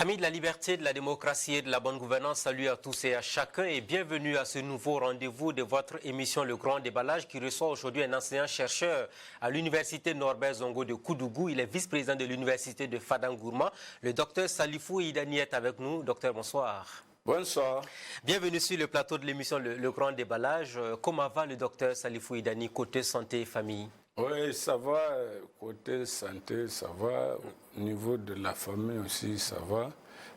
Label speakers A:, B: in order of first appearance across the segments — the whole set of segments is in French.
A: Amis de la liberté, de la démocratie et de la bonne gouvernance, salut à tous et à chacun et bienvenue à ce nouveau rendez-vous de votre émission Le Grand Déballage qui reçoit aujourd'hui un enseignant-chercheur à l'université Norbert Zongo de Koudougou. Il est vice-président de l'université de Fadangourma. Le docteur Salifou Idani est avec nous. Docteur, bonsoir.
B: Bonsoir.
A: Bienvenue sur le plateau de l'émission Le Grand Déballage. Comment va le docteur Salifou Idani côté santé et famille?
B: Oui, ça va, côté santé, ça va, au niveau de la famille aussi, ça va.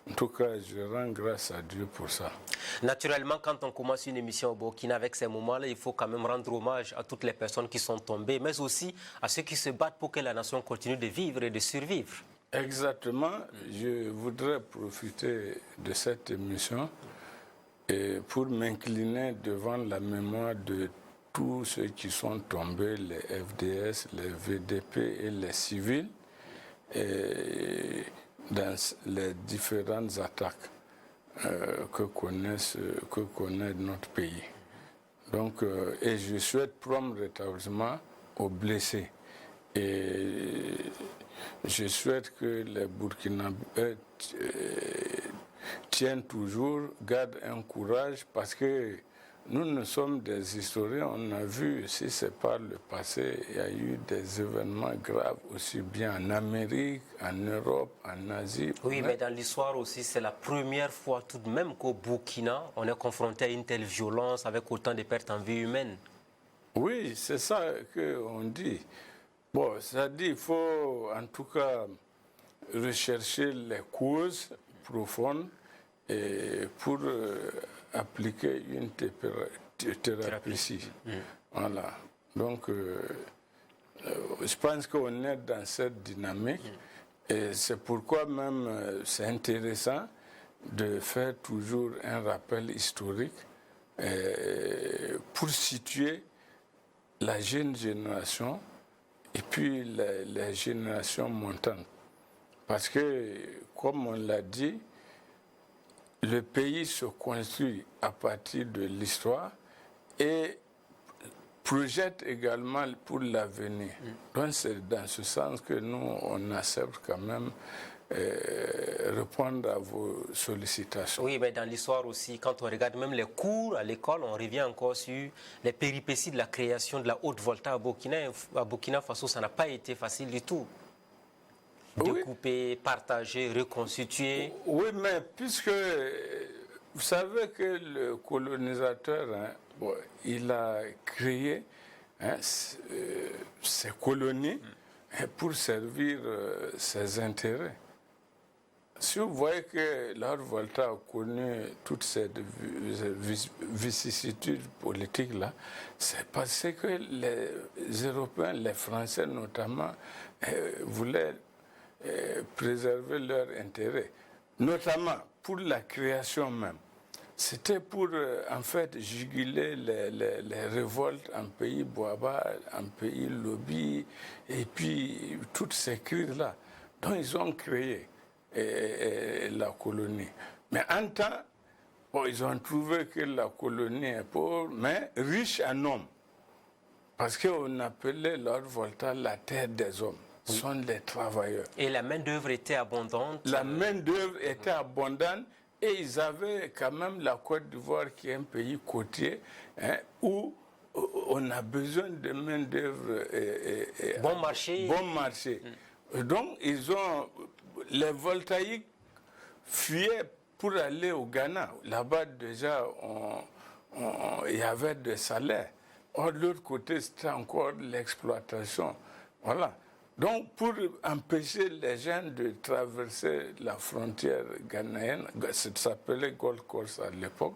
B: En tout cas, je rends grâce à Dieu pour ça.
A: Naturellement, quand on commence une émission au Burkina avec ces moments-là, il faut quand même rendre hommage à toutes les personnes qui sont tombées, mais aussi à ceux qui se battent pour que la nation continue de vivre et de survivre.
B: Exactement, je voudrais profiter de cette émission et pour m'incliner devant la mémoire de tous ceux qui sont tombés, les FDS, les VDP et les civils, et dans les différentes attaques que connaît notre pays. Donc, et je souhaite prompt rétablissement aux blessés. Et je souhaite que les Burkinabés tiennent toujours, gardent un courage parce que nous sommes des historiens, on a vu, si c'est par le passé, il y a eu des événements graves aussi bien en Amérique, en Europe, en Asie.
A: Oui, mais dans l'histoire aussi, c'est la première fois tout de même qu'au Burkina, on est confronté à une telle violence avec autant de pertes en vie humaine.
B: Oui, c'est ça qu'on dit. Bon, ça dit, il faut en tout cas rechercher les causes profondes et pour appliquer une thérapie ici. Voilà. Donc, je pense qu'on est dans cette dynamique et c'est pourquoi même c'est intéressant de faire toujours un rappel historique pour situer la jeune génération et puis les générations montantes. Parce que, comme on l'a dit, le pays se construit à partir de l'histoire et projette également pour l'avenir. Donc c'est dans ce sens que nous, on accepte quand même répondre à vos sollicitations.
A: Oui, mais dans l'histoire aussi, quand on regarde même les cours à l'école, on revient encore sur les péripéties de la création de la Haute-Volta à Burkina Faso. Ça n'a pas été facile du tout. Découper, partager, reconstituer.
B: Oui, mais puisque vous savez que le colonisateur, il a créé ces colonies pour servir ses intérêts. Si vous voyez que la Haute-Volta a connu toutes ces vicissitudes politiques-là, c'est parce que les Européens, les Français notamment, voulaient préserver leurs intérêts, notamment pour la création même. C'était pour, en fait, juguler les révoltes en pays Boaba, en pays Lobi, et puis toutes ces crises-là. Donc, ils ont créé la colonie. Mais en temps, ils ont trouvé que la colonie est pauvre, mais riche en hommes. Parce qu'on appelait la Haute-Volta la terre des hommes. Ce sont les travailleurs.
A: Et la main-d'œuvre était abondante.
B: La main-d'œuvre était abondante et ils avaient quand même la Côte d'Ivoire qui est un pays côtier où on a besoin de main-d'œuvre.
A: Bon marché.
B: Bon marché. Donc, les voltaïques fuyaient pour aller au Ghana. Là-bas, déjà, il y avait des salaires. Or, de l'autre côté, c'était encore l'exploitation. Voilà. Donc, pour empêcher les gens de traverser la frontière ghanéenne, ça s'appelait Gold Coast à l'époque,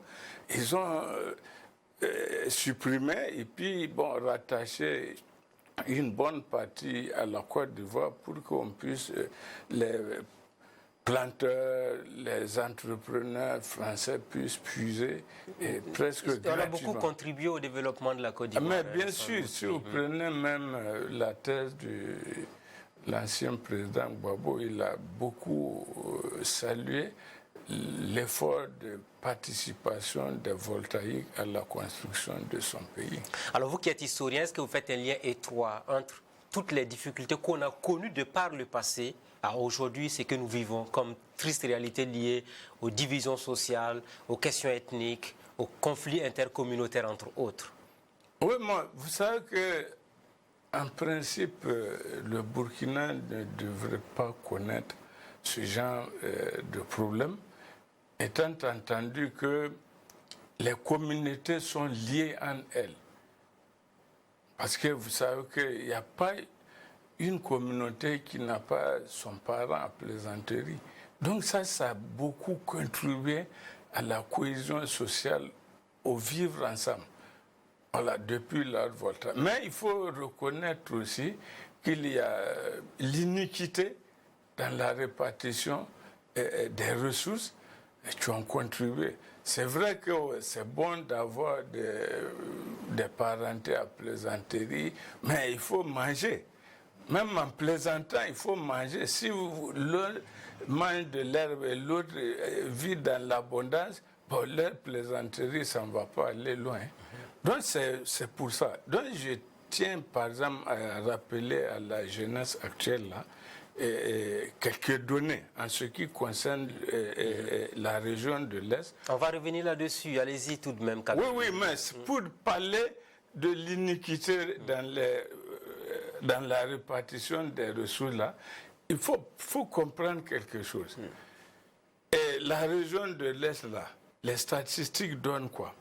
B: ils ont supprimé et puis rattaché une bonne partie à la Côte d'Ivoire pour qu'on puisse, les planteurs, les entrepreneurs français puissent puiser presque gratuitement.
A: On a beaucoup contribué au développement de la Côte d'Ivoire.
B: Mais bien sûr, si vous prenez même la thèse de l'ancien président Gbagbo, il a beaucoup salué l'effort de participation des voltaïques à la construction de son pays.
A: Alors vous qui êtes historien, est-ce que vous faites un lien étroit entre toutes les difficultés qu'on a connues de par le passé à aujourd'hui ce que nous vivons comme triste réalité liée aux divisions sociales, aux questions ethniques, aux conflits intercommunautaires, entre autres?
B: Oui, moi, vous savez que en principe, le Burkina ne devrait pas connaître ce genre de problème, étant entendu que les communautés sont liées entre elles. Parce que vous savez qu'il n'y a pas une communauté qui n'a pas son parent à plaisanterie. Donc ça a beaucoup contribué à la cohésion sociale, au vivre ensemble. Voilà, depuis l'art Volta. Mais il faut reconnaître aussi qu'il y a l'iniquité dans la répartition des ressources qui ont contribué. C'est vrai que c'est bon d'avoir des parentés à plaisanterie, mais il faut manger. Même en plaisantant, il faut manger. Si l'un mange de l'herbe et l'autre vit dans l'abondance, bon, leur plaisanterie, ça ne va pas aller loin. Donc c'est pour ça. Donc je tiens par exemple à rappeler à la jeunesse actuelle là, quelques données en ce qui concerne la région de l'Est.
A: On va revenir là-dessus, allez-y tout de même.
B: Oui, mais pour parler de l'iniquité dans la répartition des ressources là, il faut comprendre quelque chose. Et la région de l'Est là, les statistiques donnent quoi?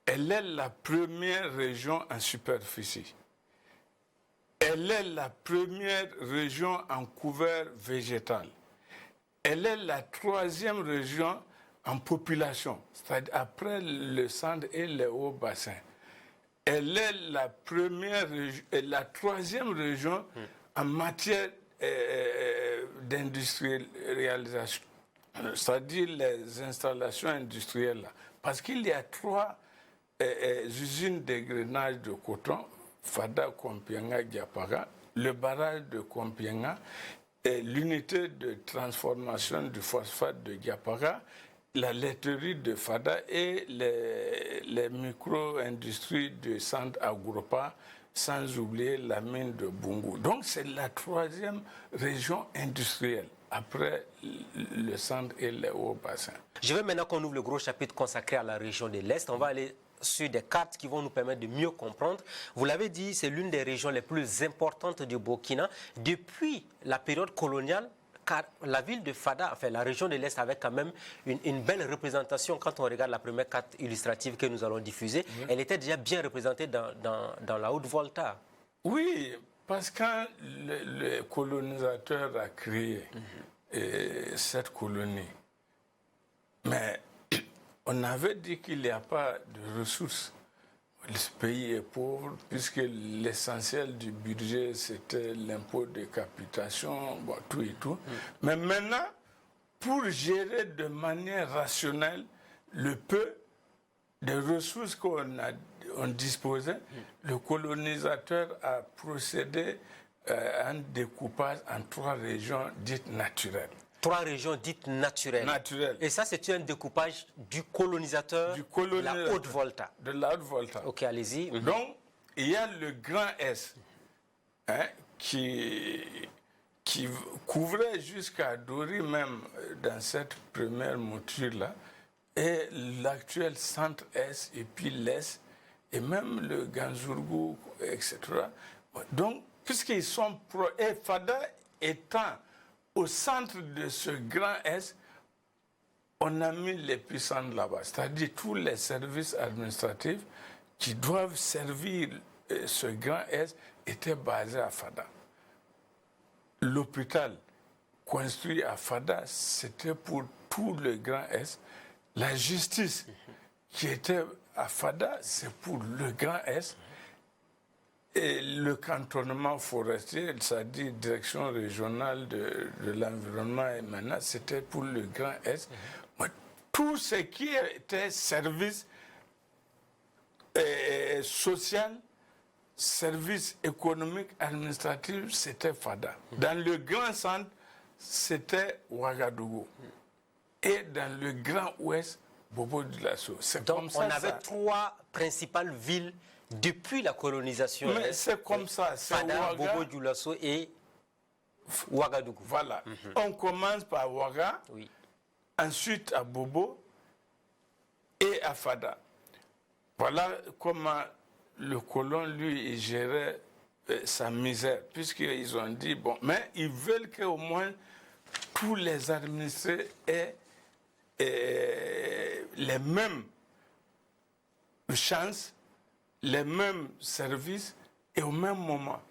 B: Elle est la première région en superficie. Elle est la première région en couvert végétal. Elle est la troisième région en population, c'est-à-dire après le centre et les hauts bassins. Elle est la troisième région en matière d'industrialisation, c'est-à-dire les installations industrielles. Parce qu'il y a 3 usines d'égrenage de coton, Fada, Kompienga, Diapara, le barrage de Kompienga, l'unité de transformation du phosphate de Diapara, la laiterie de Fada et les micro-industries de Centre Agropa, sans oublier la mine de Bungu. Donc c'est la troisième région industrielle, après le centre et les hauts bassins.
A: Je veux maintenant qu'on ouvre le gros chapitre consacré à la région de l'Est. On va aller sur des cartes qui vont nous permettre de mieux comprendre. Vous l'avez dit, c'est l'une des régions les plus importantes du Burkina. Depuis la période coloniale, car la ville de Fada, enfin la région de l'Est, avait quand même une belle représentation. Quand on regarde la première carte illustrative que nous allons diffuser, elle était déjà bien représentée dans la Haute-Volta.
B: Oui, parce que quand le colonisateur a créé cette colonie, mais on avait dit qu'il n'y a pas de ressources. Le pays est pauvre, puisque l'essentiel du budget, c'était l'impôt de capitation, bon, tout et tout. Mais maintenant, pour gérer de manière rationnelle le peu de ressources qu'on disposait, le colonisateur a procédé à un découpage en 3 régions dites naturelles.
A: 3 régions dites naturelles. Et ça, c'est un découpage du colonisateur de la Haute-Volta.
B: De la Haute-Volta.
A: Ok, allez-y.
B: Donc, il y a le Grand Est qui couvrait jusqu'à Dori même dans cette première mouture-là, et l'actuel Centre-Est et puis l'Est, et même le Ganzourgou, etc. Donc, puisqu'ils sont et Fada étant au centre de ce Grand Est, on a mis les puissants là-bas, c'est-à-dire tous les services administratifs qui doivent servir ce Grand Est étaient basés à Fada. L'hôpital construit à Fada, c'était pour tout le Grand Est. La justice qui était à Fada, c'est pour le Grand Est. Et le cantonnement forestier, c'est-à-dire direction régionale de l'environnement et maintenant, c'était pour le Grand Est. Tout ce qui était service social, service économique, administratif, c'était Fada. Dans le Grand Centre, c'était Ouagadougou. Et dans le Grand Ouest, Bobo-Dioulasso.
A: Donc on avait 3 principales villes depuis la colonisation.
B: Mais c'est comme ça.
A: Fada, Bobo-Dioulasso et Ouagadougou.
B: Voilà. On commence par Ouaga,
A: Oui.
B: ensuite à Bobo et à Fada. Voilà comment le colon, lui, il gérait sa misère, puisqu'ils ont dit, bon, mais ils veulent qu'au moins tous les administrés aient les mêmes chances, les mêmes services et au même moment.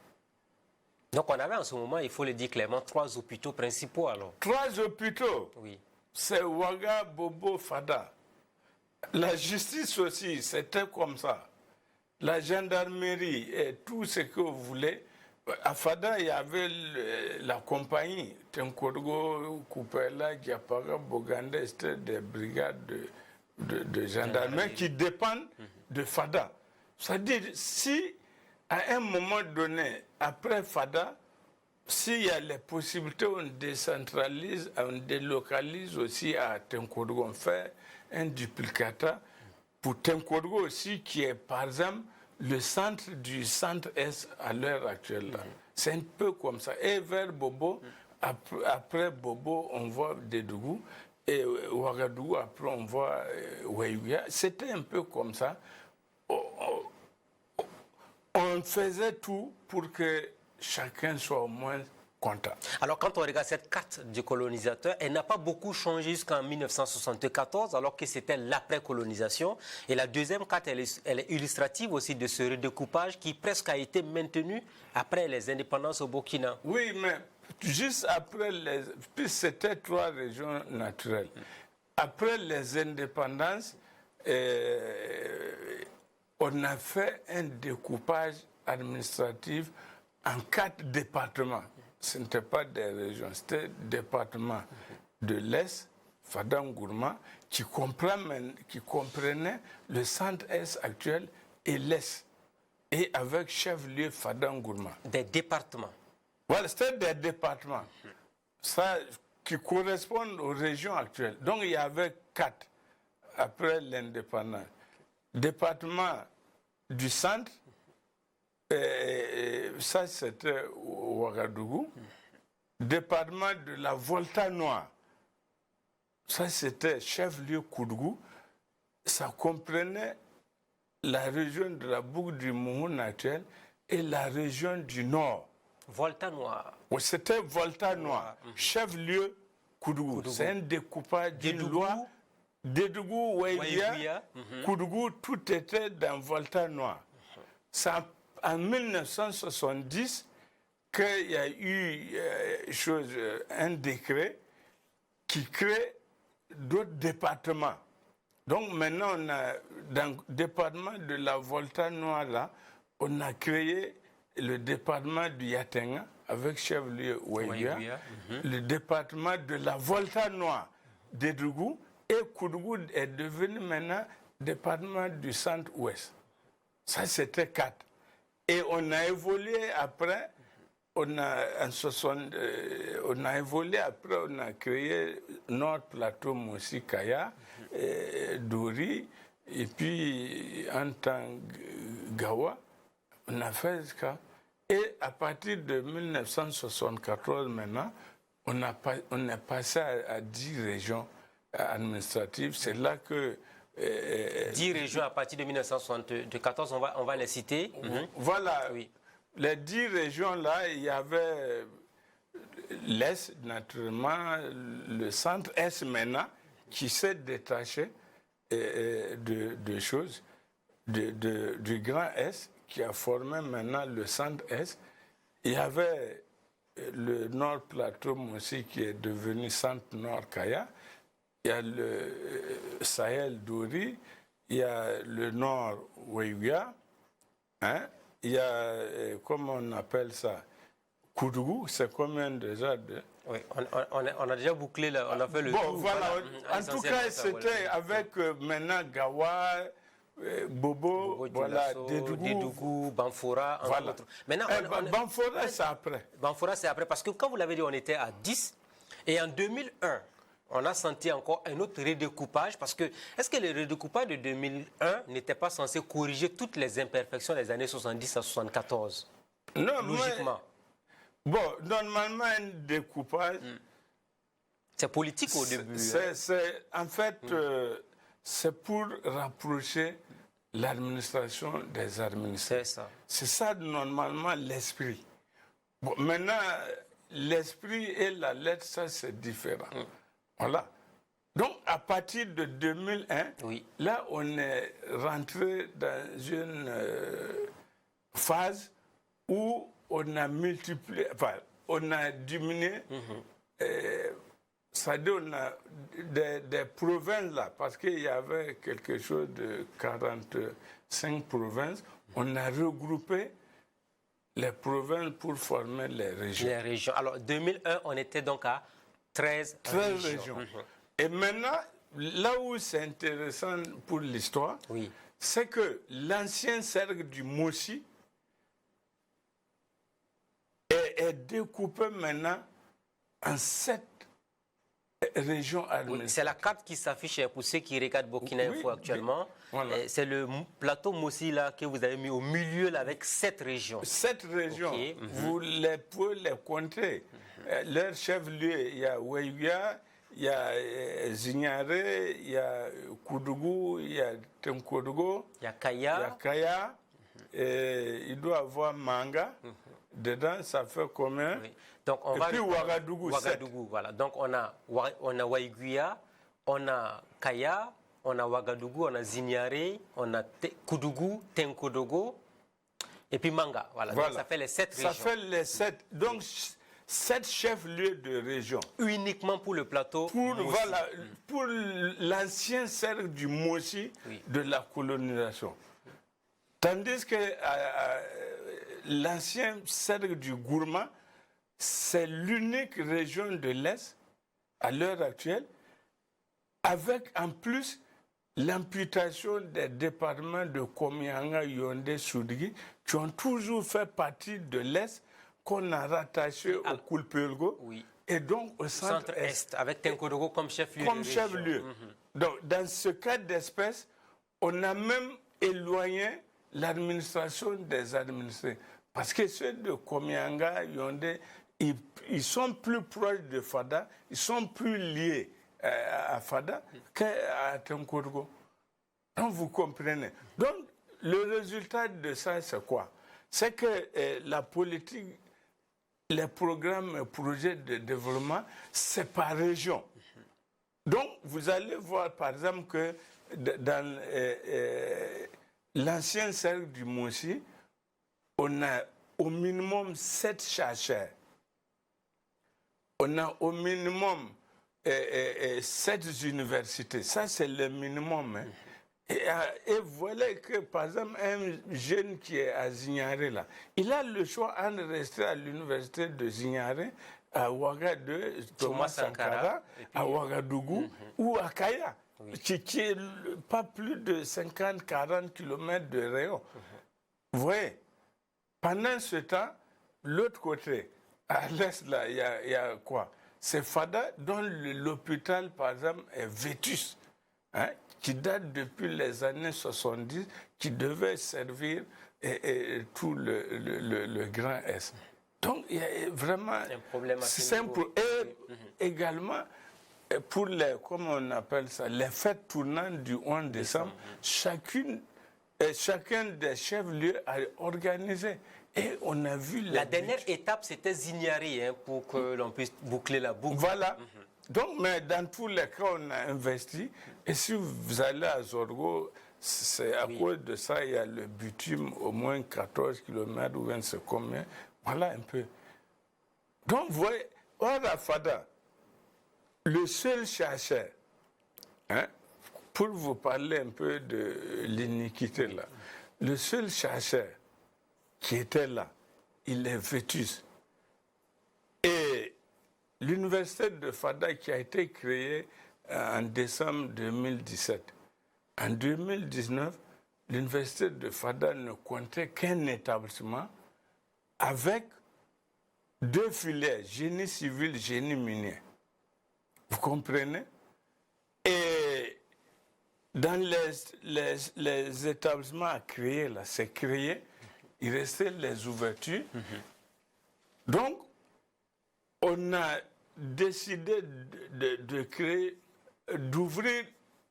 A: Donc on avait en ce moment, il faut le dire clairement, 3 hôpitaux principaux alors.
B: 3 hôpitaux,
A: Oui.
B: c'est Ouaga, Bobo, Fada. La justice aussi, c'était comme ça. La gendarmerie et tout ce que vous voulez. À Fada, il y avait la compagnie, Tenkorgo, Kupela, Diapara, Boganda, c'était des brigades de gendarmerie qui dépendent de Fada. C'est-à-dire, si à un moment donné, après Fada, s'il y a les possibilités, on décentralise, on délocalise aussi à Tenkorgo, on fait un duplicata pour Tenkorgo aussi, qui est par exemple le centre du centre-est à l'heure actuelle. C'est un peu comme ça. Et vers Bobo, après Bobo, on voit Dédougou, et Ouagadougou, après on voit Ouéouia. C'était un peu comme ça. On faisait tout pour que chacun soit au moins content.
A: Alors quand on regarde cette carte du colonisateur, elle n'a pas beaucoup changé jusqu'en 1974, alors que c'était l'après-colonisation. Et la deuxième carte, elle est illustrative aussi de ce redécoupage qui presque a été maintenu après les indépendances au Burkina.
B: Oui, mais juste après puis c'était 3 régions naturelles. Après les indépendances, on a fait un découpage administratif en 4 départements. Ce n'était pas des régions, c'était des départements de l'Est, Fadangourma, qui comprenaient le centre-Est actuel et l'Est, et avec chef-lieu Fadangourma.
A: Des départements.
B: Voilà, c'était des départements ça, qui correspondent aux régions actuelles. Donc il y avait 4 après l'indépendance. Département du centre, ça c'était Ouagadougou. Département de la Volta Noire, ça c'était chef-lieu Koudougou. Ça comprenait la région de la boucle du Mouhoun actuelle et la région du nord.
A: Volta Noire.
B: Oui, c'était Volta Noire, chef-lieu Koudougou. C'est un découpage d'une loi. Dédougou, Ouéouia, Koudougou, tout était dans Volta Noire. C'est en 1970 qu'il y a eu un décret qui crée d'autres départements. Donc maintenant, dans le département de la Volta Noire, là, on a créé le département du Yatenga avec chef-lieu Ouéouia, le département de la Volta Noire, Dédougou, et Koudougou est devenu maintenant département du centre-ouest. Ça, c'était 4. Et on a évolué après, on a évolué après, on a créé Nord Plateau, Moussi, Kaya, Dori, et puis Gawa, on a fait ça. Et à partir de 1974 maintenant, on est passé à 10 régions administratives. C'est là que
A: 10 régions à partir de 1974, on va les citer.
B: Voilà.
A: Oui.
B: Les 10 régions-là, il y avait l'Est, naturellement, le centre-Est maintenant, qui s'est détaché de choses, du Grand Est, qui a formé maintenant le centre-Est. Il y avait le Nord Plateau aussi, qui est devenu centre-Nord Kaya. Il y a le Sahel Douri, il y a le Nord Ouéouia, hein? Il y a, comment on appelle ça, Koudougou, c'est combien déjà de...
A: Oui, on a déjà bouclé, on a fait le tour.
B: Voilà. En tout cas, c'était avec maintenant Gawa, Bobo, voilà,
A: Dédougou, Banfora, entre
B: voilà.
A: autres. Maintenant,
B: Banfora, c'est après.
A: Banfora, c'est après, parce que quand vous l'avez dit, on était à 10, et en 2001, on a senti encore un autre redécoupage, parce que, est-ce que le redécoupage de 2001 n'était pas censé corriger toutes les imperfections des années 70 à 74?
B: Non,
A: logiquement.
B: Bon, normalement, un découpage...
A: C'est politique au début.
B: En fait, c'est pour rapprocher l'administration des administrés.
A: C'est ça.
B: C'est ça, normalement, l'esprit. Bon, maintenant, l'esprit et la lettre, ça, c'est différent. Voilà. Donc, à partir de 2001, là, on est rentré dans une phase où on a multiplié, enfin, on a diminué, c'est-à-dire on a des provinces là, parce qu'il y avait quelque chose de 45 provinces, on a regroupé les provinces pour former les régions.
A: Les régions. Alors, 2001, on était donc à 13 régions.
B: Et maintenant, là où c'est intéressant pour l'histoire, c'est que l'ancien cercle du Mossi est découpé maintenant en 7 régions administratives.
A: C'est la carte qui s'affiche pour ceux qui regardent Burkina Info actuellement. Voilà. C'est le plateau Mossi là, que vous avez mis au milieu là, avec 7 régions. 7 régions.
B: Vous pouvez les compter. Leur chef-lieu, il y a Ouéouya, il y a Zignaré, il y a Koudougou, il y a Tenkodogo,
A: il y a Kaya.
B: Et il doit avoir Manga. Dedans, ça fait combien?
A: Donc on
B: et puis Ouagadougou.
A: Voilà. Donc on a Ouéouya, on a Kaya, on a Ouagadougou, on a Zignaré, on a Koudougou, Tenkodogo, et puis Manga. Voilà. Donc ça fait les 7 régions.
B: Ça fait les 7. Donc 7 chefs-lieux de région.
A: Uniquement pour le plateau Mossi.
B: Voilà, pour l'ancien cercle du Mossi de la colonisation. Tandis que l'ancien cercle du Gourma, c'est l'unique région de l'Est, à l'heure actuelle, avec en plus l'imputation des départements de Komianga, Yondé, Soudgui, qui ont toujours fait partie de l'Est, qu'on a rattaché au Koulpelgo, et donc au centre-est.
A: Avec Tenkodogo comme chef-lieu.
B: Donc, dans ce cas d'espèce, on a même éloigné l'administration des administrés. Parce que ceux de Komianga, Yondé, ils sont plus proches de Fada, ils sont plus liés à Fada qu'à Tenkodogo. Donc, vous comprenez. Donc, le résultat de ça, c'est quoi? C'est que la politique, les programmes et projets de développement, c'est par région. Donc, vous allez voir, par exemple, que dans l'ancien cercle du Mossi, on a au minimum 7 chercheurs. On a au minimum 7 universités. Ça, c'est le minimum. Hein. Et voilà que, par exemple, un jeune qui est à Zignaré, là, il a le choix de rester à l'université de Zignaré, à Ouagadougou, Thomas Sankara, à Ouagadougou ou à Kaya, qui est pas plus de 50-40 km de rayon. Vous voyez, pendant ce temps, l'autre côté, à l'est, là, il y a quoi? C'est Fada, dont l'hôpital, par exemple, est vétus. Hein, qui date depuis les années 70, qui devait servir tout le Grand Est. Donc, il y a vraiment...
A: C'est un problème assez
B: simple. Et également, pour les, comment on appelle ça, les fêtes tournantes du 11 décembre, chacun des chefs-lieux a organisé. Et on a vu...
A: La dernière étape, c'était Zignaré, hein, pour que l'on puisse boucler la boucle.
B: Voilà. Donc, mais dans tous les cas, on a investi. Et si vous allez à Zorgo, c'est à cause de ça, il y a le bitume, au moins 14 km ou 20 combien. Voilà un peu. Donc, vous voyez, hors à Fada, le seul chercheur, hein, pour vous parler un peu de l'iniquité là, le seul chercheur qui était là, il est vétus. Et l'université de Fada qui a été créée en décembre 2017. En 2019, l'université de Fada ne comptait qu'un établissement avec 2 filières, génie civil, génie minier. Vous comprenez? Et dans les établissements à créer, là, c'est créé, il restait les ouvertures. Donc, on a décidé de créer, d'ouvrir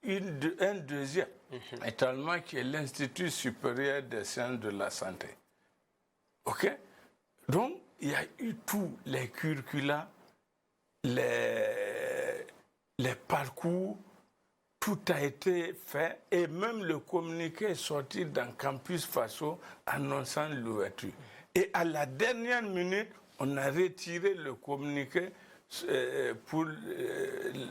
B: un deuxième étalement qui est l'Institut supérieur des sciences de la santé. OK? Donc, il y a eu tous les curricula, les parcours, tout a été fait et même le communiqué est sorti dans Campus Faso annonçant l'ouverture. Et à la dernière minute, on a retiré le communiqué pour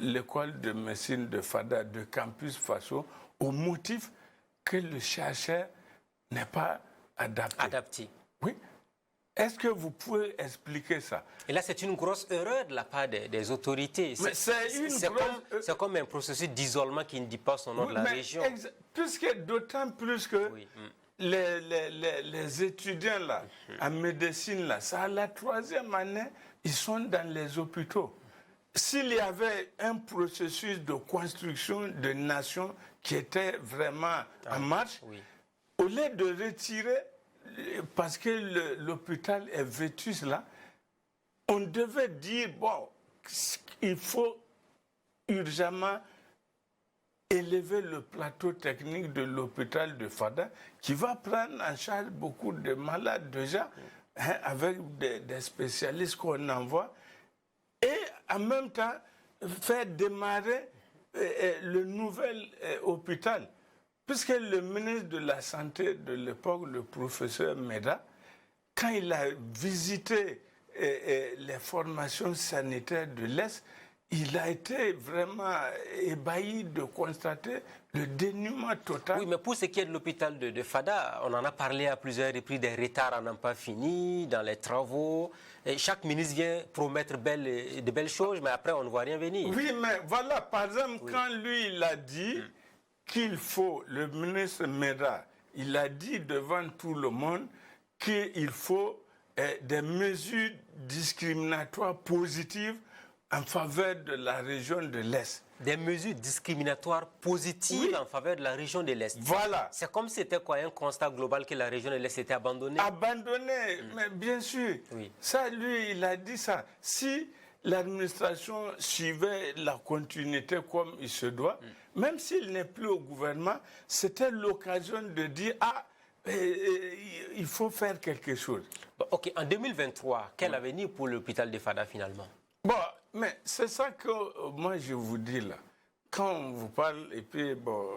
B: l'école de médecine de Fada, de Campus Faso, au motif que le chercheur n'est pas adapté. Oui. Est-ce que vous pouvez expliquer ça? Et
A: là, c'est une grosse erreur de la part des autorités. C'est comme un processus d'isolement qui ne dit pas son nom de la région.
B: D'autant plus que les étudiants là, en médecine, là, ça, à la 3e année, ils sont dans les hôpitaux. S'il y avait un processus de construction de nation qui était vraiment en marche, au lieu de retirer, parce que l'hôpital est vétuste là, on devait dire, bon, il faut urgemment élever le plateau technique de l'hôpital de Fada, qui va prendre en charge beaucoup de malades déjà, avec des spécialistes qu'on envoie, et en même temps faire démarrer le nouvel hôpital. Puisque le ministre de la Santé de l'époque, le professeur Meda, quand il a visité les formations sanitaires de l'Est, il a été vraiment ébahi de constater le dénuement total.
A: Oui, mais pour ce qui est de l'hôpital de Fada, on en a parlé à plusieurs reprises, des retards n'ont pas fini dans les travaux. Et chaque ministre vient promettre de belles choses, mais après on ne voit rien venir.
B: Oui, mais voilà, par exemple, quand lui, il a dit qu'il faut, le ministre Meda, il a dit devant tout le monde qu'il faut des mesures discriminatoires positives en faveur de la région de l'Est.
A: Des mesures discriminatoires positives en faveur de la région de l'Est.
B: Voilà.
A: C'est comme si c'était quoi, un constat global que la région de l'Est était abandonnée.
B: Abandonnée, mais bien sûr. Oui. Ça, lui, il a dit ça. Si l'administration suivait la continuité comme il se doit, même s'il n'est plus au gouvernement, c'était l'occasion de dire « Ah, il faut faire quelque chose ».
A: Ok, en 2023, quel avenir pour l'hôpital de Fada finalement?
B: Bon, mais c'est ça que moi je vous dis là. Quand on vous parle, et puis bon,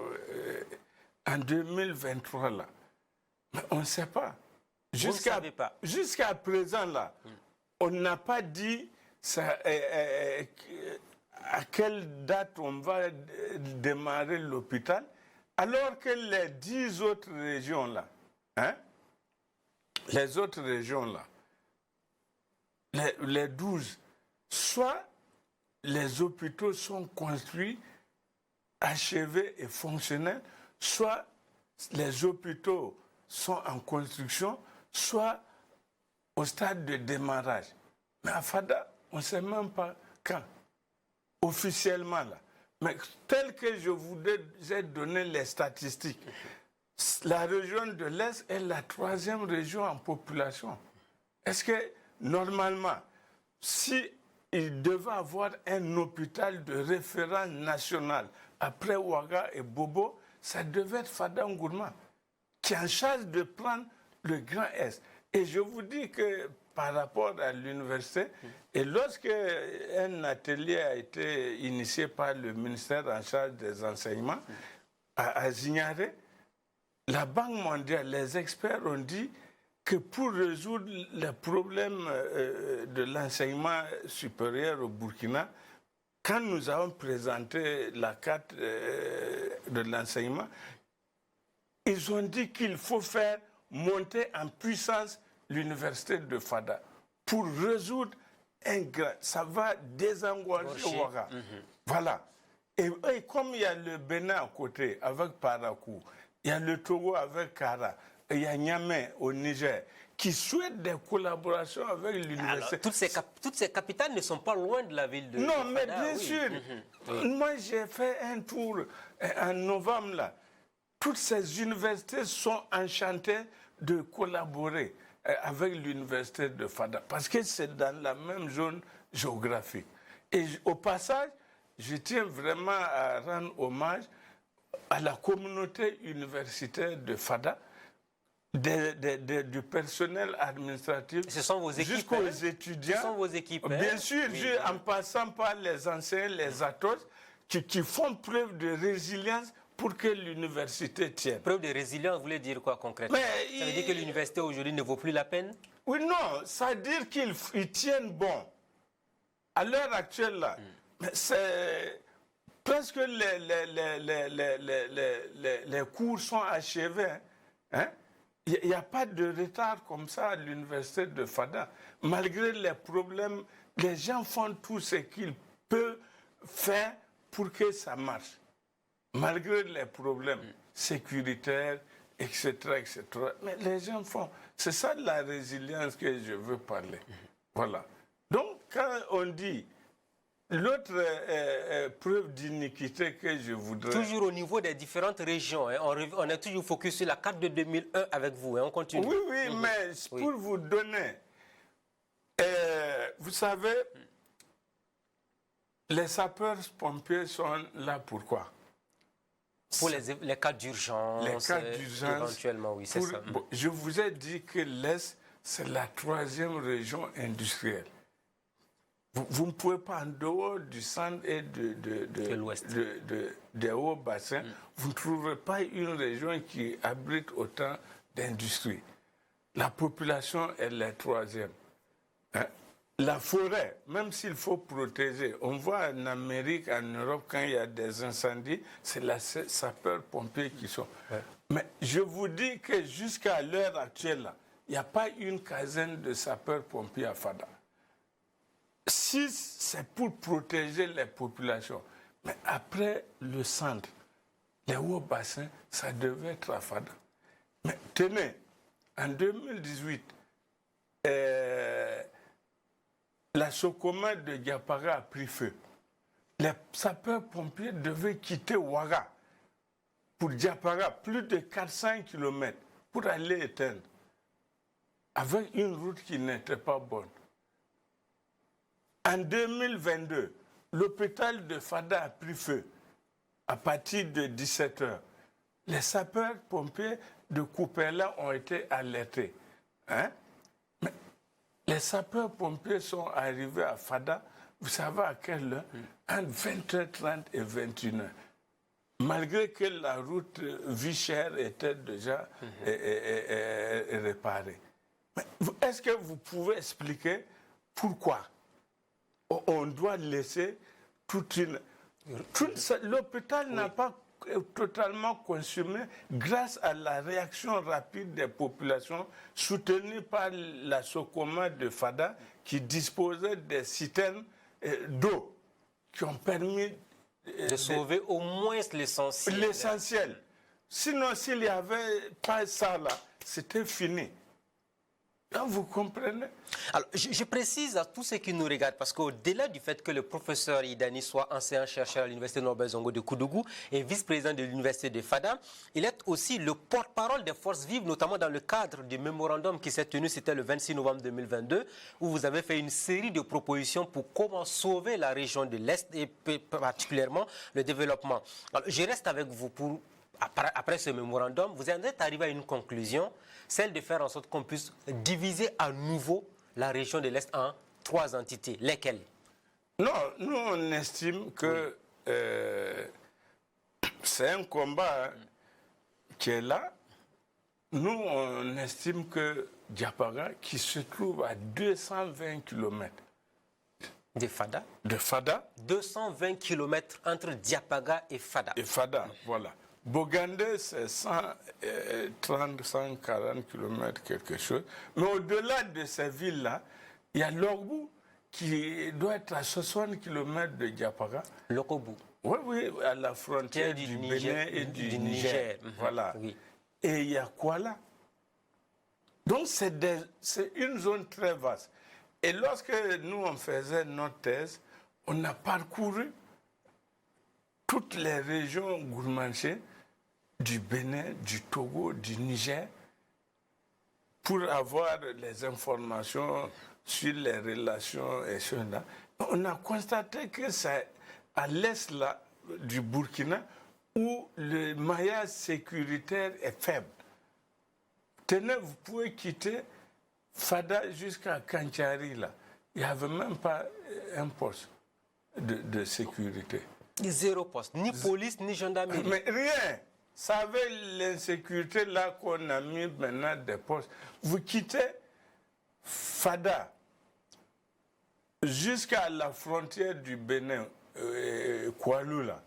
B: en 2023 là, mais on ne sait pas. Jusqu'à présent là, on n'a pas dit ça, à quelle date on va démarrer l'hôpital, alors que les 10 autres régions là, les autres régions là, les 12, soit les hôpitaux sont construits, achevés et fonctionnels, soit les hôpitaux sont en construction, soit au stade de démarrage. Mais à Fada, on ne sait même pas quand, officiellement là. Mais tel que je vous ai donné les statistiques, la région de l'Est est la 3e région en population. Est-ce que, normalement, si il devait avoir un hôpital de référence national après Ouaga et Bobo, ça devait être Fada Ngourma, qui est en charge de prendre le Grand Est. Et je vous dis que par rapport à l'université, et lorsque un atelier a été initié par le ministère en charge des enseignements à Zignaré, la Banque mondiale, les experts ont dit que pour résoudre les problèmes de l'enseignement supérieur au Burkina, quand nous avons présenté la carte de l'enseignement, ils ont dit qu'il faut faire monter en puissance l'université de Fada pour résoudre un grand... Ça va désengorger Ouaga. Voilà. Et comme il y a le Bénin à côté avec Parakou, il y a le Togo avec Kara, il y a Niamey au Niger, qui souhaitent des collaborations avec l'université.
A: Toutes ces capitales ne sont pas loin de la ville de
B: Non,
A: Fada,
B: mais bien sûr. Moi, j'ai fait un tour en novembre, là. Toutes ces universités sont enchantées de collaborer avec l'université de Fada, parce que c'est dans la même zone géographique. Et au passage, je tiens vraiment à rendre hommage à la communauté universitaire de Fada, du personnel administratif,
A: Ce sont vos équipes,
B: jusqu'aux étudiants.
A: Ce sont vos équipes.
B: Bien sûr,
A: oui.
B: En passant par les enseignants, les atos, qui font preuve de résilience pour que l'université tienne.
A: Preuve de résilience, vous voulez dire quoi concrètement? Ça veut dire que l'université aujourd'hui ne vaut plus la peine?
B: Oui, non, ça veut dire qu'ils tiennent bon. À l'heure actuelle, là, c'est presque les cours sont achevés. Hein? Il n'y a pas de retard comme ça à l'université de Fada. Malgré les problèmes, les gens font tout ce qu'ils peuvent faire pour que ça marche. Malgré les problèmes sécuritaires, etc., etc. Mais les gens font. C'est ça de la résilience que je veux parler. Voilà. Donc, quand on dit l'autre preuve d'iniquité que je voudrais...
A: Toujours au niveau des différentes régions. Hein. On est toujours focus sur la carte de 2001 avec vous. Hein. On continue.
B: Oui, mais pour vous donner... vous savez, les sapeurs-pompiers sont là pourquoi?
A: Pour les cas d'urgence.
B: Les cas d'urgence.
A: Éventuellement, oui, c'est ça.
B: Bon, je vous ai dit que l'Est, c'est la 3e région industrielle. Vous ne pouvez pas, en dehors du centre et des hauts bassins, vous ne trouverez pas une région qui abrite autant d'industrie. La population est la 3e. Hein? La forêt, même s'il faut protéger, on voit en Amérique, en Europe, quand il y a des incendies, c'est les sapeurs-pompiers qui sont. Ouais. Mais je vous dis que jusqu'à l'heure actuelle, il n'y a pas une caserne de sapeurs-pompiers à Fada. Si c'est pour protéger les populations, mais après le centre, les hauts bassins, ça devait être à Fada. Mais tenez, en 2018, la Socoma de Diapara a pris feu. Les sapeurs-pompiers devaient quitter Ouaga pour Diapara, plus de 400 km, pour aller éteindre, avec une route qui n'était pas bonne. En 2022, l'hôpital de Fada a pris feu à partir de 17h. Les sapeurs-pompiers de Coupéla ont été alertés. Hein? Mais les sapeurs-pompiers sont arrivés à Fada, vous savez à quelle heure? Entre 20h30 et 21h. Malgré que la route Vichère était déjà réparée. Est-ce que vous pouvez expliquer pourquoi on doit laisser toute une... L'hôpital n'a pas totalement consumé grâce à la réaction rapide des populations soutenues par la Socoma de Fada qui disposait des citernes d'eau qui ont permis
A: de sauver au moins l'essentiel.
B: L'essentiel. Sinon, s'il n'y avait pas ça là, c'était fini. Là, vous comprenez?
A: Alors, je précise à tous ceux qui nous regardent, parce qu'au-delà du fait que le professeur Idani soit enseignant-chercheur à l'Université Norbert Zongo de Koudougou et vice-président de l'Université de Fada, il est aussi le porte-parole des forces vives, notamment dans le cadre du mémorandum qui s'est tenu, c'était le 26 novembre 2022, où vous avez fait une série de propositions pour comment sauver la région de l'Est et particulièrement le développement. Alors, je reste avec vous pour... Après ce mémorandum, vous en êtes arrivé à une conclusion, celle de faire en sorte qu'on puisse diviser à nouveau la région de l'Est en 3 entités. Lesquelles?
B: Non, nous on estime que c'est un combat qui est là. Nous on estime que Diapara, qui se trouve à 220 km
A: de Fada. 220 km entre Diapaga et Fada.
B: Et Fada, voilà. Bogandé, c'est 130, 140 km, quelque chose. Mais au-delà de ces villes-là, il y a Logbu qui doit être à 60 km de Diapara.
A: Logbu.
B: Oui, à la frontière du Bénin et du Niger. Voilà. Oui. Et il y a Kuala. Donc c'est une zone très vaste. Et lorsque nous, on faisait notre thèse, on a parcouru toutes les régions gourmanchées du Bénin, du Togo, du Niger, pour avoir les informations sur les relations et cela. On a constaté que c'est à l'est là, du Burkina où le maillage sécuritaire est faible. Tenez, vous pouvez quitter Fada jusqu'à Kanchari là. Il n'y avait même pas un poste de sécurité.
A: Zéro poste, ni police, ni gendarmerie.
B: Mais rien. Ça avait l'insécurité là qu'on a mis maintenant des postes. Vous quittez Fada jusqu'à la frontière du Bénin, Koualou là.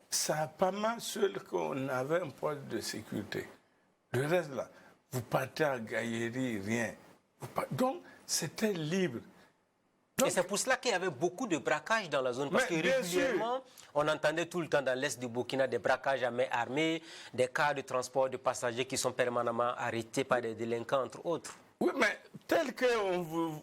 B: Ça a pas mal seul qu'on avait un poste de sécurité. Le reste là, vous partez à Gaïeri, rien. Donc, c'était libre. Donc,
A: et c'est pour cela qu'il y avait beaucoup de braquages dans la zone. Parce que régulièrement, on entendait tout le temps dans l'est du Burkina des braquages à main armée, des cas de transport de passagers qui sont permanemment arrêtés par des délinquants, entre autres.
B: Oui, mais tel que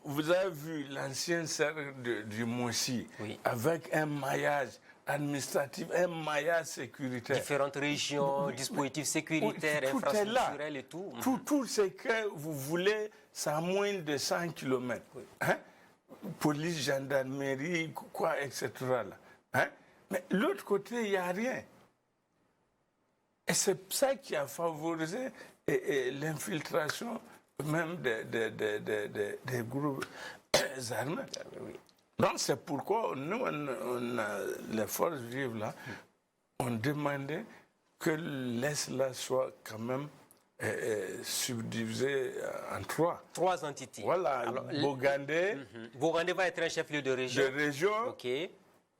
B: vous avez vu l'ancien cercle du Moussi,
A: oui,
B: avec un maillage administratif, un maillage sécuritaire.
A: Différentes régions, dispositifs sécuritaires, infrastructurels et tout.
B: Tout ce que vous voulez, c'est à moins de 100 km. Oui. Hein? Police, gendarmerie, quoi, etc. Là. Hein? Mais l'autre côté, il n'y a rien. Et c'est ça qui a favorisé l'infiltration même des groupes armés. Oui. Donc c'est pourquoi nous, on a, les forces vives là, on demandait que l'Est là soit quand même subdivisé en trois.
A: Trois entités.
B: Voilà, Bogandé.
A: Bogandé va être un chef-lieu de région.
B: De région.
A: Ok.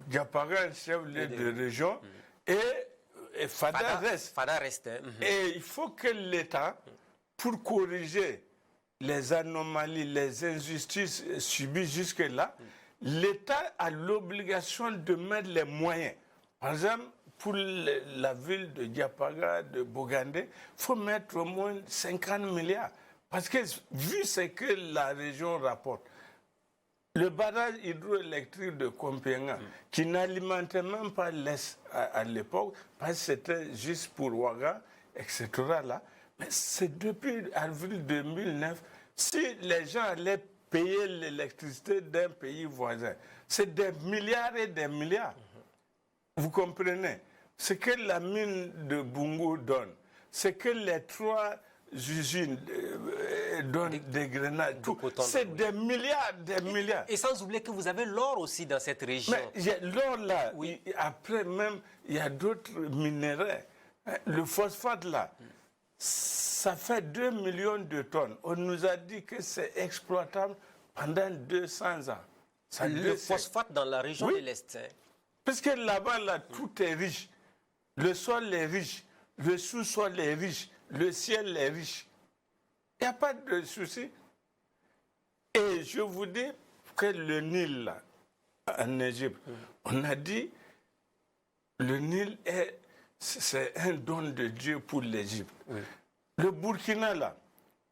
B: Diapaga, un chef-lieu de région. Et Fada reste.
A: Fada reste.
B: Et il faut que l'État, pour corriger les anomalies, les injustices subies jusque-là, l'État a l'obligation de mettre les moyens. Par exemple, pour la ville de Diapaga, de Bogandé, il faut mettre au moins 50 milliards. Parce que vu ce que la région rapporte, le barrage hydroélectrique de Kompenga, qui n'alimentait même pas l'Est à l'époque, parce que c'était juste pour Ouaga, etc. Là. Mais c'est depuis avril 2009, si les gens allaient payer l'électricité d'un pays voisin, c'est des milliards et des milliards. Vous comprenez? Ce que la mine de Bungo donne, ce que les trois usines donnent des grenades, c'est des milliards, des milliards.
A: Et sans oublier que vous avez l'or aussi dans cette région.
B: Mais l'or là, oui. Après même, il y a d'autres minéraux. Le phosphate là, ça fait 2 millions de tonnes. On nous a dit que c'est exploitable pendant 200 ans.
A: Le phosphate dans la région de l'Est. Hein.
B: Parce que là-bas, là, tout est riche. Le sol est riche, le sous-sol est riche, le ciel est riche. Il n'y a pas de souci. Et je vous dis que le Nil, là, en Égypte, on a dit le Nil c'est un don de Dieu pour l'Égypte. Oui. Le Burkina, là,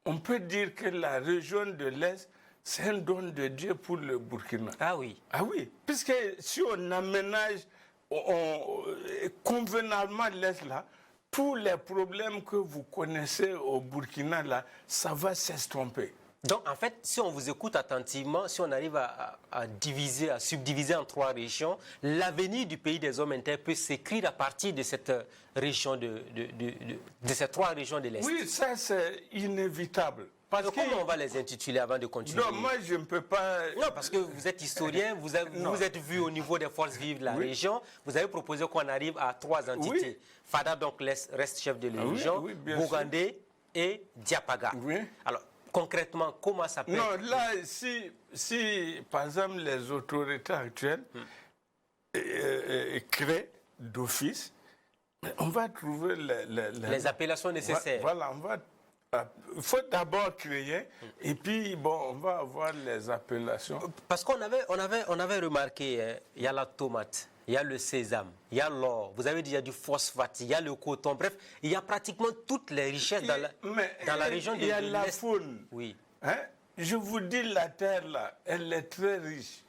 B: on peut dire que la région de l'Est, c'est un don de Dieu pour le Burkina.
A: Ah oui.
B: Ah oui, puisque si on aménage convenablement l'Est là, tous les problèmes que vous connaissez au Burkina là, ça va s'estomper.
A: Donc, en fait, si on vous écoute attentivement, si on arrive à diviser, à subdiviser en trois régions, l'avenir du pays des hommes intègres peut s'écrire à partir de cette région de ces trois régions de l'Est.
B: Oui, ça c'est inévitable.
A: Parce comment on va les intituler avant de continuer?
B: Non, moi je ne peux pas...
A: Non, parce que vous êtes historien, vous êtes vu au niveau des forces vives de la région, vous avez proposé qu'on arrive à trois entités. Oui. Fada donc reste chef de la région, Bogandé et Diapaga. Oui. Alors, concrètement, comment ça peut...
B: Non, là, si par exemple les autorités actuelles créent d'office, on va trouver
A: les appellations nécessaires.
B: Voilà, il faut d'abord créer et puis bon, on va avoir les appellations.
A: Parce qu'on avait remarqué, il y a la tomate, il y a le sésame, il y a l'or, vous avez dit il y a du phosphate, il y a le coton, bref, il y a pratiquement toutes les richesses dans la région de l'Est.
B: Il y a la faune.
A: Oui.
B: Hein? Je vous dis, la terre là, elle est très riche.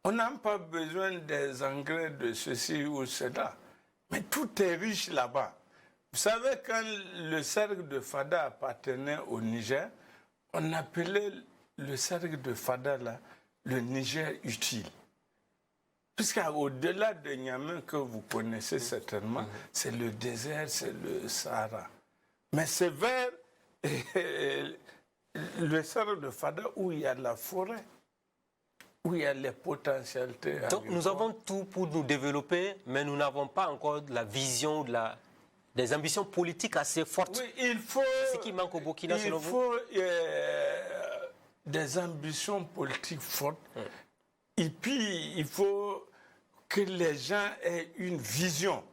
B: On n'a pas besoin des engrais de ceci ou cela. Mais tout est riche là-bas. Vous savez, quand le cercle de Fada appartenait au Niger, on appelait le cercle de Fada là, le Niger utile. Puisqu'au-delà de Niamey, que vous connaissez certainement, c'est le désert, c'est le Sahara. Mais c'est vers le Sahara de Fada où il y a la forêt, où il y a les potentialités.
A: Donc nous avons tout pour nous développer, mais nous n'avons pas encore de la vision, des ambitions politiques assez fortes.
B: Oui, il faut...
A: Ce qui manque au Burkina, selon vous?
B: Il faut des ambitions politiques fortes. Et puis, il faut que les gens aient une vision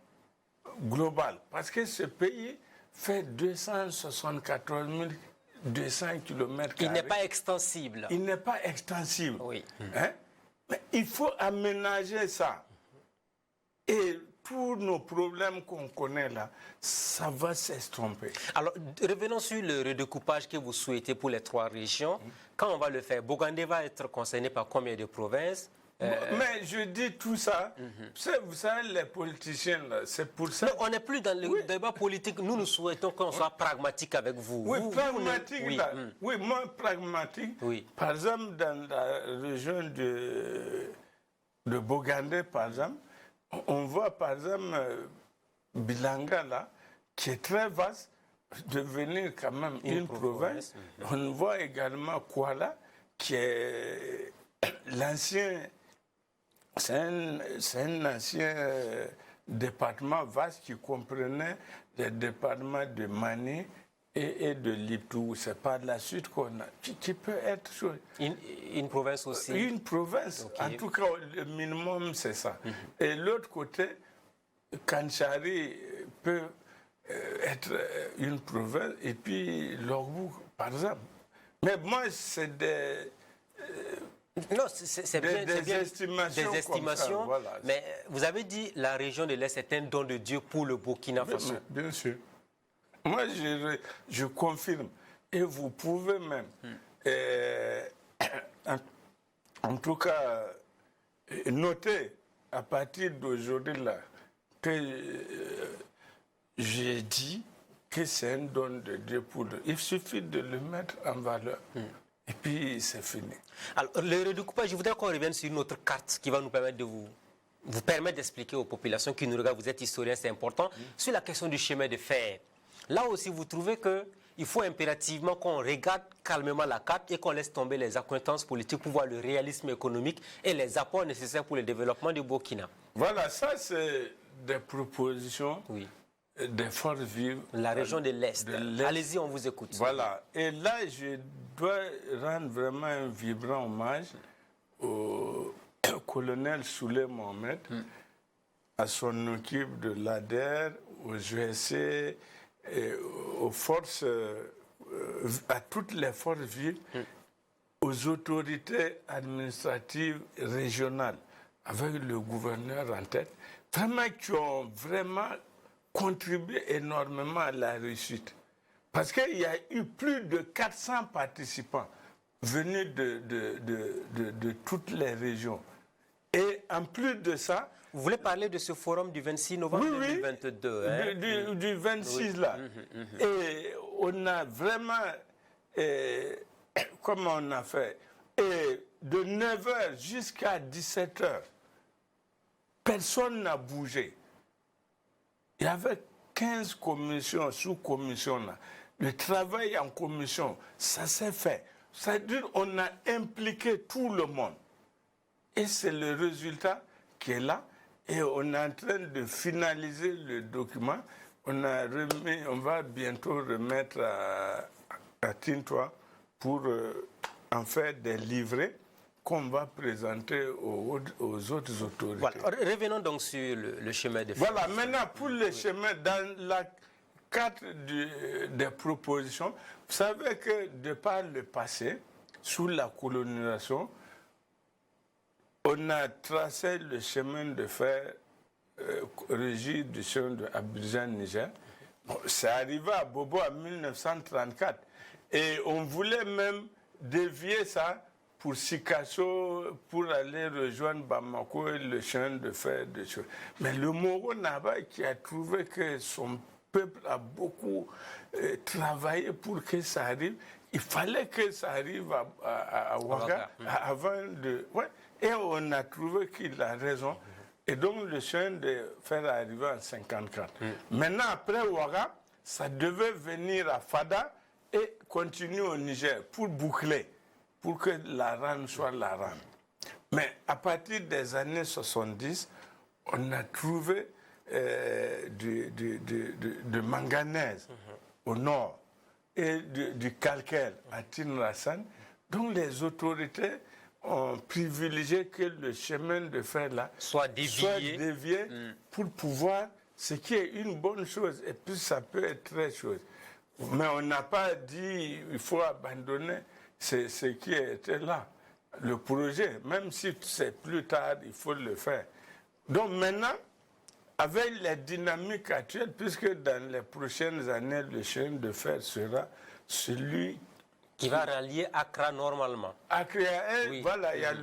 B: globale. Parce que ce pays fait 274 200 km².
A: Il n'est pas extensible.
B: Il n'est pas extensible.
A: Oui.
B: Hein? Mais il faut aménager ça. Et tous nos problèmes qu'on connaît là, ça va s'estomper.
A: Alors, revenons sur le redécoupage que vous souhaitez pour les 3 régions. Quand on va le faire, Bogandé va être concerné par combien de provinces?
B: Mais je dis tout ça, vous savez, les politiciens, c'est pour ça...
A: Non, on n'est plus dans le débat politique. Nous souhaitons qu'on soit pragmatique avec vous.
B: Oui, pragmatique, oui, moi, pragmatique.
A: Oui.
B: Par exemple, dans la région de Bogandé, par exemple, on voit, par exemple, Bilanga, là, qui est très vaste, devenir quand même une province. On voit également Kuala, qui est l'ancien... C'est un ancien département vaste qui comprenait les départements de Mani et de Liptou. C'est par la suite qu'on a... Qui peut être...
A: Une province aussi?
B: Une province. Okay. En tout cas, le minimum, c'est ça. Et l'autre côté, Kanchari peut être une province, et puis Logbouk, par exemple. Mais moi, c'est des...
A: Non, c'est bien des estimations,
B: voilà.
A: Mais vous avez dit la région de l'Est est un don de Dieu pour le Burkina Faso.
B: Bien sûr. Moi, je confirme. Et vous pouvez même, en tout cas, noter à partir d'aujourd'hui là que j'ai dit que c'est un don de Dieu pour le... Il suffit de le mettre en valeur. Et puis, c'est fini.
A: Alors, le redécoupage, je voudrais qu'on revienne sur une autre carte qui va nous permettre de vous permettre d'expliquer aux populations qui nous regardent, vous êtes historien, c'est important, sur la question du chemin de fer. Là aussi, vous trouvez qu'il faut impérativement qu'on regarde calmement la carte et qu'on laisse tomber les accointances politiques pour voir le réalisme économique et les apports nécessaires pour le développement du Burkina.
B: Voilà, ça, c'est des propositions.
A: Oui.
B: Des forces vives.
A: La région de l'Est. Allez-y, on vous écoute.
B: Voilà. Et là, je dois rendre vraiment un vibrant hommage au colonel Souley Mohamed, à son équipe de l'ADER, aux GSC, et aux forces, à toutes les forces vives, aux autorités administratives régionales, avec le gouverneur en tête, vraiment qui ont vraiment contribué énormément à la réussite. Parce qu'il y a eu plus de 400 participants venus de toutes les régions. Et en plus de ça...
A: Vous voulez parler de ce forum du 26 novembre 2022 hein?
B: Du 26 là. Et on a vraiment... comment on a fait? Et de 9h jusqu'à 17h, personne n'a bougé. Il y avait 15 commissions, sous-commissions là. Le travail en commission, ça s'est fait. C'est-à-dire qu'on a impliqué tout le monde. Et c'est le résultat qui est là. Et on est en train de finaliser le document. On va bientôt remettre à Tintois pour en faire des livrets qu'on va présenter aux autres autorités.
A: Voilà. Revenons donc sur le chemin de fer.
B: Voilà, maintenant pour le chemin, dans la carte des propositions, vous savez que de par le passé, sous la colonisation, on a tracé le chemin de fer régi du chemin de Abidjan-Niger. Bon, c'est arrivé à Bobo en 1934 et on voulait même dévier ça pour Sikasso, pour aller rejoindre Bamako et le chemin de fer de choses. Mais le Moro Naba qui a trouvé que son peuple a beaucoup travaillé pour que ça arrive, il fallait que ça arrive à Ouaga avant de... Ouais. Et on a trouvé qu'il a raison. Et donc, le chemin de fer est arrivé en 1954. Maintenant, après Ouaga, ça devait venir à Fada et continuer au Niger pour boucler, pour que la RAN soit la RAN. Mais à partir des années 70, on a trouvé de manganèse au nord et du calcaire à Tinrassan. Donc les autorités ont privilégié que le chemin de fer là
A: soit dévié
B: pour pouvoir, ce qui est une bonne chose, et puis ça peut être très chose. Mais on n'a pas dit il faut abandonner ce qui était là. Le projet, même si c'est plus tard, il faut le faire. Donc maintenant, avec les dynamiques actuelles, puisque dans les prochaines années, le chemin de fer sera celui
A: qui va rallier Accra normalement.
B: Accra, oui. Voilà, il y a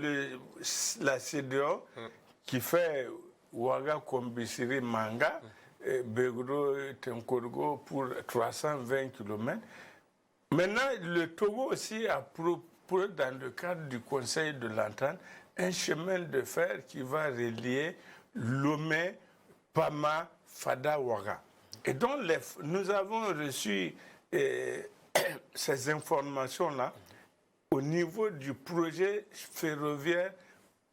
B: la CEDEAO qui fait Ouaga, Kombisiri, Manga, Begro, Tenkorgo pour 320 km. Maintenant, le Togo aussi a proposé, dans le cadre du Conseil de l'Entente, un chemin de fer qui va relier Lomé, Pama, Fada, Ouaga. Et donc, nous avons reçu ces informations-là au niveau du projet ferroviaire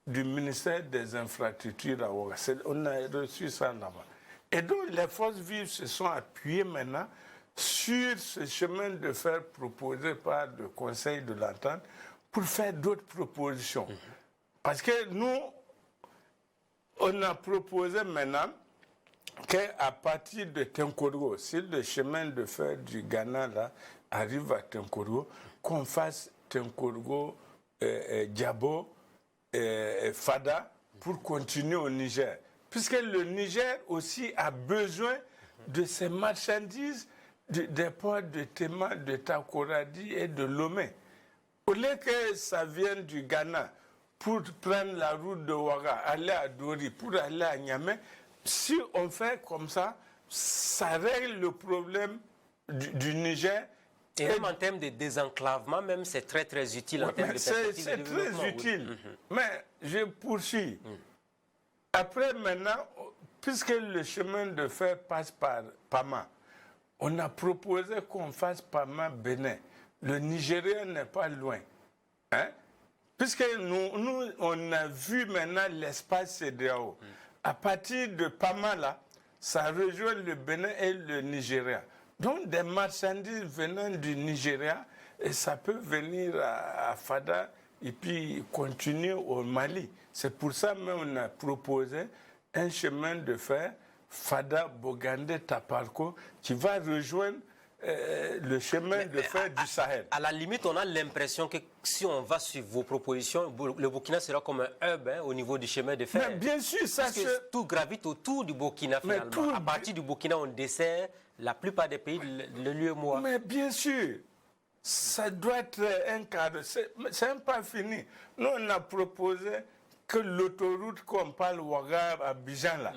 B: du ministère des Infrastructures à Ouaga. On a reçu ça là-bas. Et donc, les forces vives se sont appuyées maintenant sur ce chemin de fer proposé par le Conseil de l'Entente pour faire d'autres propositions. Parce que nous, on a proposé maintenant qu'à partir de Tenkorgo, si le chemin de fer du Ghana là, arrive à Tenkorgo, qu'on fasse Tenkorgo, Diabo, Fada pour continuer au Niger. Puisque le Niger aussi a besoin de ces marchandises des ports de Tema, de Takoradi et de Lomé. Au lieu que ça vienne du Ghana pour prendre la route de Ouaga, aller à Dori, pour aller à Niamey, si on fait comme ça, ça règle le problème du Niger.
A: Et même en termes de désenclavement, même c'est très très utile en termes de perspective de développement.
B: C'est très utile. Mais je poursuis. Après maintenant, puisque le chemin de fer passe par Pama, on a proposé qu'on fasse Pama-Bénin. Le Nigeria n'est pas loin. Hein? Puisque nous, on a vu maintenant l'espace CEDEAO. À partir de Pama, là, ça rejoint le Bénin et le Nigeria. Donc, des marchandises venant du Nigeria, et ça peut venir à Fada et puis continuer au Mali. C'est pour ça même on a proposé un chemin de fer Fada-Bogandé-Taparko qui va rejoindre le chemin de fer du Sahel.
A: À la limite, on a l'impression que si on va suivre vos propositions, le Burkina sera comme un hub au niveau du chemin de fer.
B: Mais bien sûr, ça
A: parce que tout gravite autour du Burkina finalement. À partir du Burkina, on dessert la plupart des pays de l'UEMOA.
B: Mais bien sûr, ça doit être un cadre. C'est même pas fini. Nous, on a proposé que l'autoroute qu'on parle Ouaga à Abidjan là,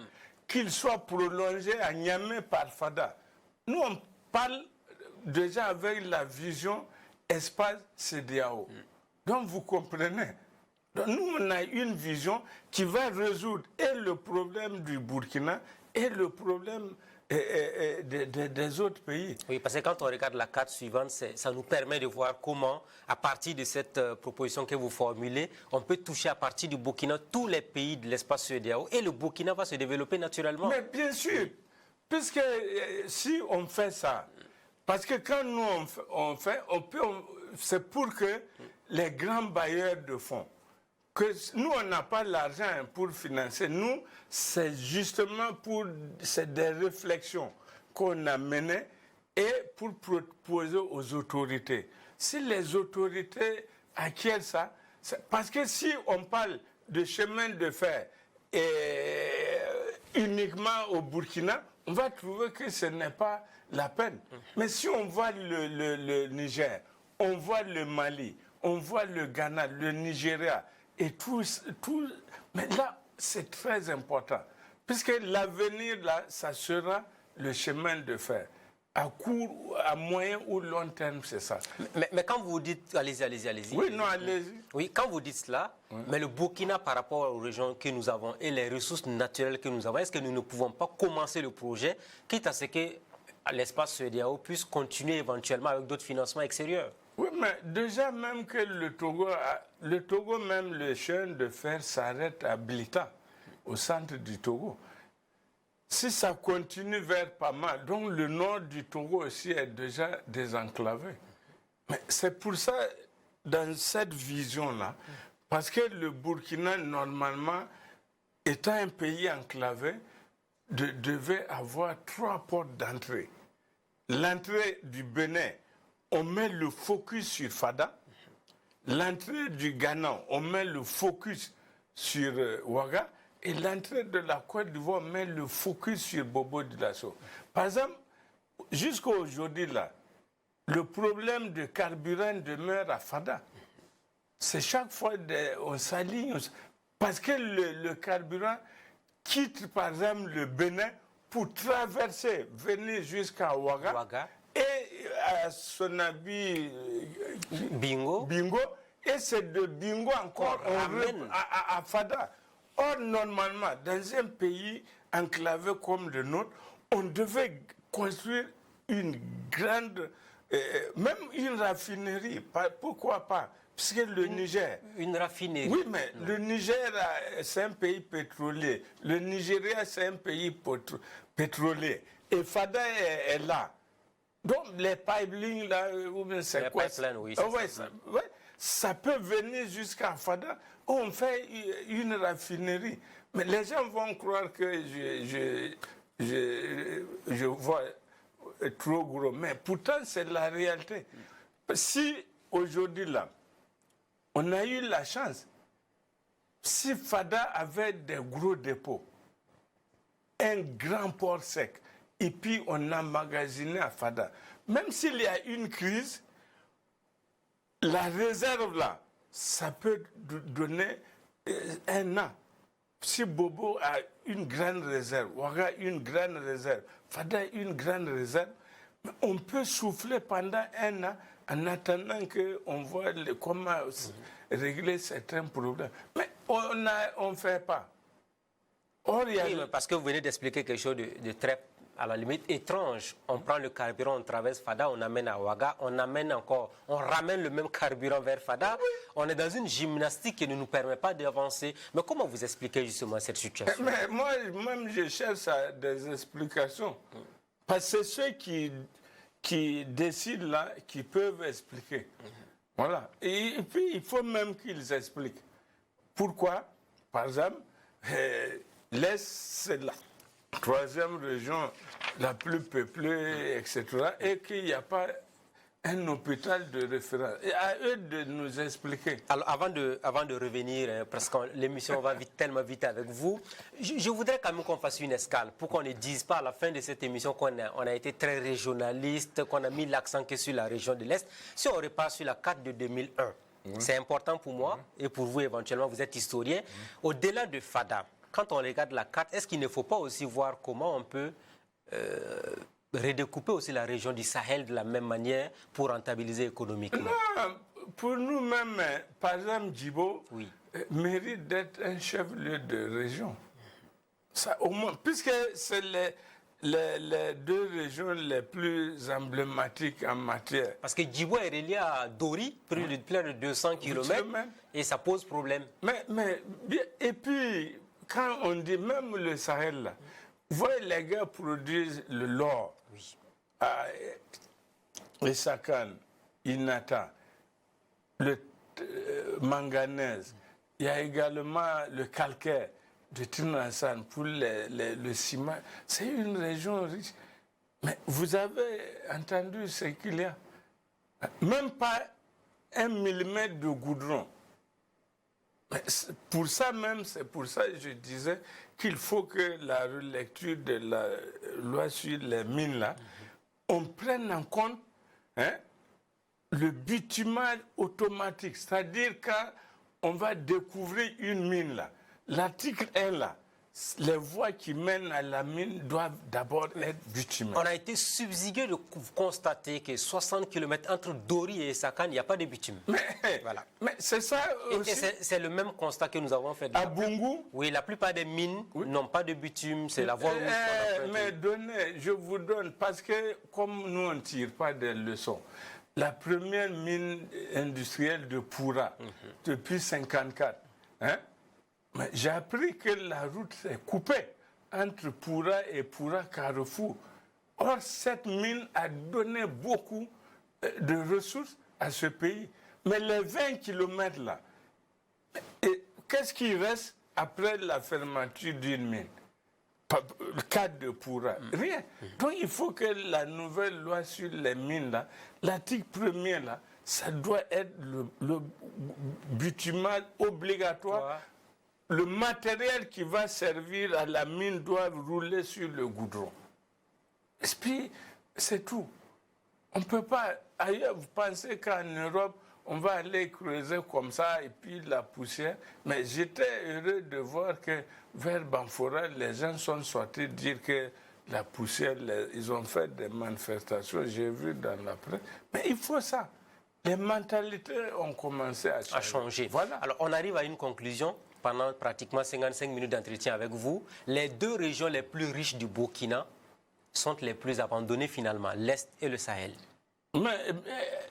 B: qu'il soit prolongé à Niamey par Fada. Nous, on parle déjà avec la vision espace CEDEAO. Donc, vous comprenez. Donc, nous, on a une vision qui va résoudre et le problème du Burkina et le problème des autres pays.
A: Oui, parce que quand on regarde la carte suivante, ça nous permet de voir comment, à partir de cette proposition que vous formulez, on peut toucher à partir du Burkina tous les pays de l'espace CEDEAO et le Burkina va se développer naturellement.
B: Mais bien sûr, puisque si on fait ça, parce que quand nous on fait, c'est pour que les grands bailleurs de fonds, que nous on n'a pas l'argent pour financer, nous c'est justement c'est des réflexions qu'on a menées et pour proposer aux autorités. Si les autorités acquièrent ça, parce que si on parle de chemin de fer uniquement au Burkina, on va trouver que ce n'est pas la peine. Mais si on voit le Niger, on voit le Mali, on voit le Ghana, le Nigeria, et tout, mais là, c'est très important. Puisque l'avenir, là, ça sera le chemin de fer. à court, à moyen ou long terme, c'est ça.
A: Mais quand vous dites, allez-y.
B: Oui, non, allez-y.
A: Oui, quand vous dites cela, mais le Burkina par rapport aux régions que nous avons et les ressources naturelles que nous avons, est-ce que nous ne pouvons pas commencer le projet, quitte à ce que l'espace CEDEAO puisse continuer éventuellement avec d'autres financements extérieurs?
B: Oui, mais déjà même que le Togo même, le chemin de fer s'arrête à Blita, au centre du Togo. Si ça continue vers Pama, donc le nord du Togo aussi est déjà désenclavé. Mais c'est pour ça, dans cette vision-là, parce que le Burkina, normalement, étant un pays enclavé, devait avoir 3 portes d'entrée. L'entrée du Bénin, on met le focus sur Fada. L'entrée du Ghana, on met le focus sur Ouaga. Et l'entrée de la Côte d'Ivoire met le focus sur Bobo Dioulasso. Par exemple, jusqu'à aujourd'hui, là, le problème de carburant demeure à Fada. C'est chaque fois on s'aligne. Parce que le carburant quitte, par exemple, le Bénin pour traverser, venir jusqu'à Ouaga. Et à Sonabi
A: Bingo.
B: Et c'est de Bingo encore
A: on ramène
B: à Fada. Or, normalement, dans un pays enclavé comme le nôtre, on devait construire une grande, même une raffinerie. Pourquoi pas? Parce que le Niger...
A: Une raffinerie.
B: Oui, mais le Niger, c'est un pays pétrolier. Le Nigeria, c'est un pays pétrolier. Et Fada est là. Donc, les pipelines, là, c'est quoi?
A: Pipelines, oui.
B: Ça peut venir jusqu'à Fada. On fait une raffinerie. Mais les gens vont croire que je vois trop gros. Mais pourtant, c'est la réalité. Si aujourd'hui, là, on a eu la chance, si Fada avait des gros dépôts, un grand port sec, et puis on emmagasinait à Fada, même s'il y a une crise, la réserve là, ça peut donner 1 an. Si Bobo a une grande réserve, Ouaga une grande réserve, Fada une grande réserve, on peut souffler pendant 1 an en attendant qu'on voit comment régler certains problèmes. Mais on ne fait pas.
A: Or, parce que vous venez d'expliquer quelque chose de très, à la limite, étrange. On prend le carburant, on traverse Fada, on amène à Ouaga, on ramène le même carburant vers Fada. On est dans une gymnastique qui ne nous permet pas d'avancer. Mais comment vous expliquez justement cette situation?
B: Mais moi-même, je cherche des explications. Parce que c'est ceux qui décident là, qui peuvent expliquer. Voilà. Et puis, il faut même qu'ils expliquent. Pourquoi, par exemple, l'Est, c'est la 3e région la plus peuplée, etc. Et qu'il n'y a pas un hôpital de référence. Et à eux de nous expliquer.
A: Alors, avant de revenir, parce que l'émission va tellement vite avec vous, je voudrais quand même qu'on fasse une escale pour qu'on ne dise pas à la fin de cette émission qu'on a été très régionaliste, qu'on a mis l'accent que sur la région de l'Est. Si on repart sur la carte de 2001, c'est important pour moi et pour vous éventuellement, vous êtes historien. Au-delà de Fada, quand on regarde la carte, est-ce qu'il ne faut pas aussi voir comment on peut redécouper aussi la région du Sahel de la même manière pour rentabiliser économiquement?
B: Non, pour nous-mêmes, par exemple, Djibo mérite d'être un chef-lieu de région. Ça, au moins, puisque c'est les 2 régions les plus emblématiques en matière.
A: Parce que Djibo est relié à Dori, plus de 200 km, et ça pose problème.
B: Mais et puis, quand on dit même le Sahel, là, vous voyez, les gars produisent le lor. Isakan, Inata, le manganèse. Il y a également le calcaire de Tinassan pour le ciment. C'est une région riche. Mais vous avez entendu ce qu'il y a. Même pas 1 millimètre de goudron. Mais pour ça même, c'est pour ça que je disais qu'il faut que la relecture de la loi sur les mines, là, on prenne en compte le bitumage automatique. C'est-à-dire quand on va découvrir une mine, là, l'article 1, là, les voies qui mènent à la mine doivent d'abord être bitumées.
A: On a été subjugué de constater que 60 km entre Dori et Sakan, il n'y a pas de bitume.
B: Voilà. Mais c'est ça aussi.
A: Et c'est le même constat que nous avons fait.
B: À Bungu.
A: Oui, la plupart des mines n'ont pas de bitume, c'est la voie rouge.
B: Mais je vous donne, parce que comme nous on ne tire pas des leçons, la première mine industrielle de Poura, depuis 1954, mais j'ai appris que la route est coupée entre Poura et Poura Carrefour. Or, cette mine a donné beaucoup de ressources à ce pays. Mais les 20 km là, qu'est-ce qui reste après la fermeture d'une mine? Le cas de Poura, rien. Donc il faut que la nouvelle loi sur les mines là, l'article 1er là, ça doit être le bitumal obligatoire. Le matériel qui va servir à la mine doit rouler sur le goudron. Et puis, c'est tout. On ne peut pas, ailleurs, vous pensez qu'en Europe, on va aller creuser comme ça et puis la poussière. Mais j'étais heureux de voir que vers Banfora, les gens sont sortis dire que la poussière, ils ont fait des manifestations, j'ai vu dans la presse. Mais il faut ça. Les mentalités ont commencé à changer.
A: Voilà. Alors, on arrive à une conclusion. Pendant pratiquement 55 minutes d'entretien avec vous, les deux régions les plus riches du Burkina sont les plus abandonnées finalement, l'Est et le Sahel.
B: Mais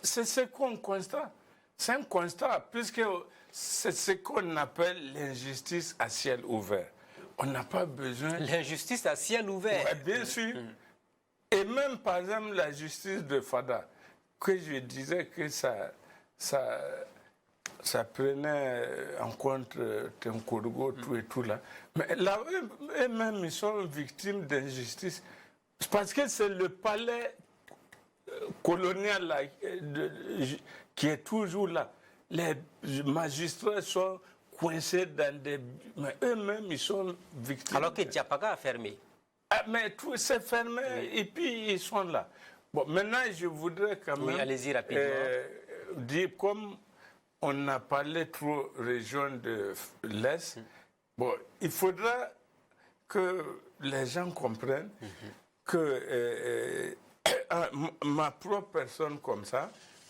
B: c'est ce qu'on constate. C'est un constat, puisque c'est ce qu'on appelle l'injustice à ciel ouvert. On n'a pas besoin...
A: L'injustice à ciel ouvert.
B: Ouais, bien sûr. Et même, par exemple, la justice de Fada, que je disais que ça prenait en compte Tenkourgo, tout et tout là. Mais là, eux-mêmes, ils sont victimes d'injustice. Parce que c'est le palais colonial là, qui est toujours là. Les magistrats sont coincés dans des... Mais eux-mêmes, ils sont victimes.
A: Alors que Diapaga a fermé.
B: Ah, mais tout s'est fermé et puis ils sont là. Bon, maintenant, je voudrais quand même...
A: Oui, allez-y rapidement.
B: Dire comme... On a parlé trop région de l'Est. Bon, il faudra que les gens comprennent que ma propre personne comme ça,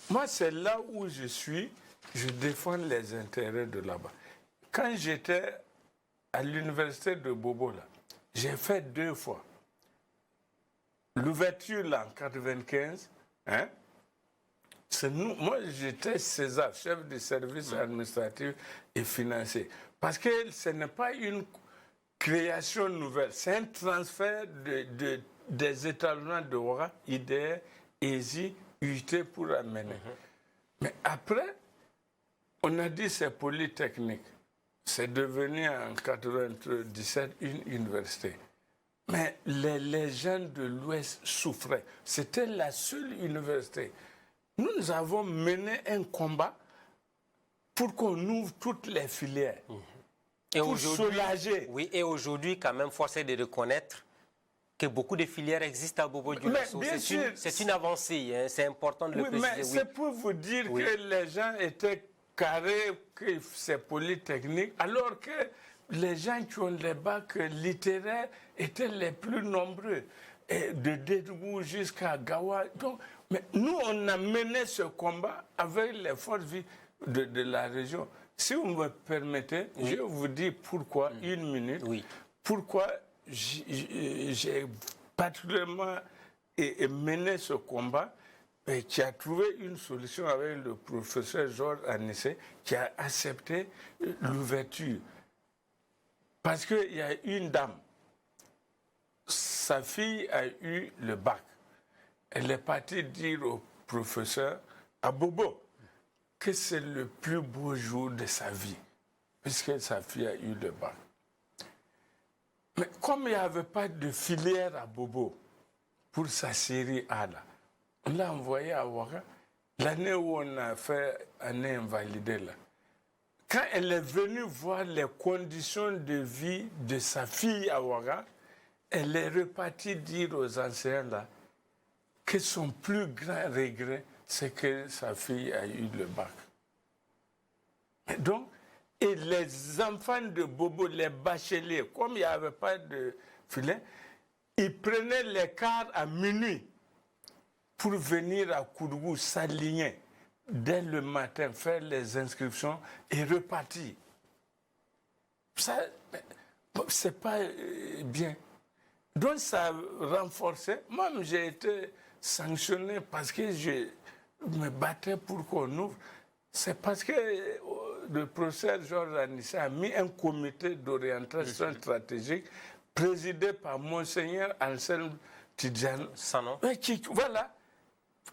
B: moi c'est là où je suis, je défends les intérêts de là-bas. Quand j'étais à l'université de Bobo, là, j'ai fait 2 fois. L'ouverture là en 1995, moi, j'étais César, chef du service administratif et financier. Parce que ce n'est pas une création nouvelle, c'est un transfert des établissements de Ouaga, IDR, ESI, UT pour amener. Mais après, on a dit c'est polytechnique. C'est devenu en 1997 une université. Mais les gens de l'Ouest souffraient. C'était la seule université. Nous avons mené un combat pour qu'on ouvre toutes les filières,
A: et
B: pour soulager.
A: Oui, et aujourd'hui, quand même, force est de reconnaître que beaucoup de filières existent à Bobo-Dioulasso. C'est une avancée, hein, c'est important de le préciser.
B: Mais c'est pour vous dire que les gens étaient carrés, que c'est polytechnique, alors que les gens qui ont les bacs littéraires étaient les plus nombreux, et de Dédougou jusqu'à Gawa. Donc, mais nous, on a mené ce combat avec les forces vives de la région. Si vous me permettez, je vous dis pourquoi, une minute, pourquoi j'ai particulièrement mené ce combat et qui a trouvé une solution avec le professeur Georges Anissé, qui a accepté l'ouverture. Parce qu'il y a une dame, sa fille a eu le bac. Elle est partie dire au professeur, à Bobo, que c'est le plus beau jour de sa vie, puisque sa fille a eu le bac. Mais comme il n'y avait pas de filière à Bobo pour sa série A, là, on l'a envoyé à Ouaga. L'année où on a fait année invalidée, là, quand elle est venue voir les conditions de vie de sa fille à Ouaga, elle est repartie dire aux enseignants là, que son plus grand regret, c'est que sa fille a eu le bac. Et donc, Et les enfants de Bobo, les bacheliers, comme il n'y avait pas de filet, ils prenaient les cars à minuit pour venir à Kourou s'aligner dès le matin, faire les inscriptions et repartir. Ça, c'est pas bien. Donc ça a renforcé. Moi, j'ai été sanctionné parce que je me battais pour qu'on ouvre. C'est parce que le professeur Georges Anissa a mis un comité d'orientation stratégique présidé par Monseigneur Anselme Tidjane. Voilà,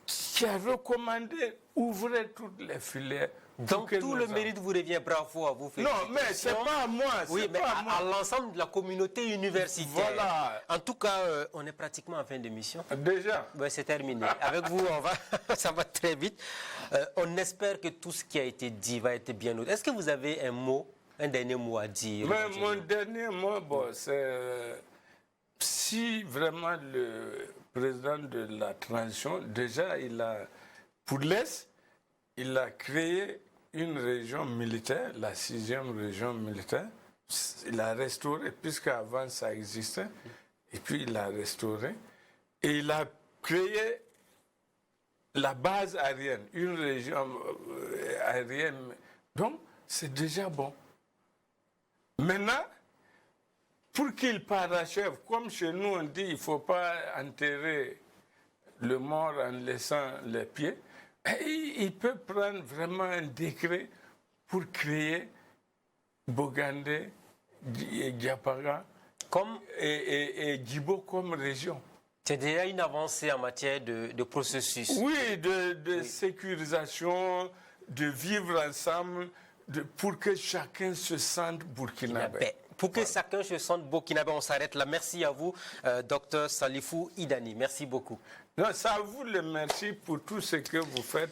B: qui a recommandé ouvrir toutes les filières.
A: Donc tout le mérite vous revient, bravo à vous.
B: Non, mais c'est pas à moi.
A: Oui, mais à l'ensemble de la communauté universitaire.
B: Voilà.
A: En tout cas, on est pratiquement en fin d'émission.
B: Déjà.
A: Ouais, c'est terminé. Avec vous, ça va très vite. On espère que tout ce qui a été dit va être bien noté. Est-ce que vous avez un dernier mot à dire?
B: Mais mon dernier mot, c'est si vraiment le président de la transition, déjà, pour l'Est, il a créé une région militaire, la 6e région militaire. Il a restauré, puisqu'avant ça existait, et puis il a restauré. Et il a créé la base aérienne, une région aérienne. Donc, c'est déjà bon. Maintenant, pour qu'il parachève, comme chez nous on dit, il ne faut pas enterrer le mort en laissant les pieds, il peut prendre vraiment un décret pour créer Bogandé, Diapara et Djibo comme région.
A: C'est déjà une avancée en matière de processus.
B: Oui, de sécurisation, de vivre ensemble, pour que chacun se sente burkinabé.
A: Pour que chacun se sente burkinabé, on s'arrête là. Merci à vous, Dr Salifou Idani. Merci beaucoup.
B: Non, c'est à vous le merci pour tout ce que vous faites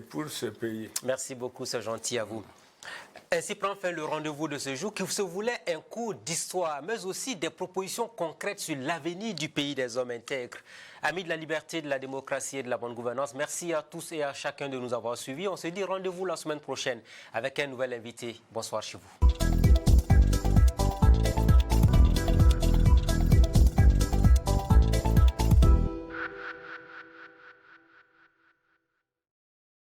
B: pour ce pays.
A: Merci beaucoup, c'est gentil à vous. Ainsi prend fin le rendez-vous de ce jour qui se voulait un cours d'histoire, mais aussi des propositions concrètes sur l'avenir du pays des hommes intègres. Amis de la liberté, de la démocratie et de la bonne gouvernance, merci à tous et à chacun de nous avoir suivis. On se dit rendez-vous la semaine prochaine avec un nouvel invité. Bonsoir chez vous.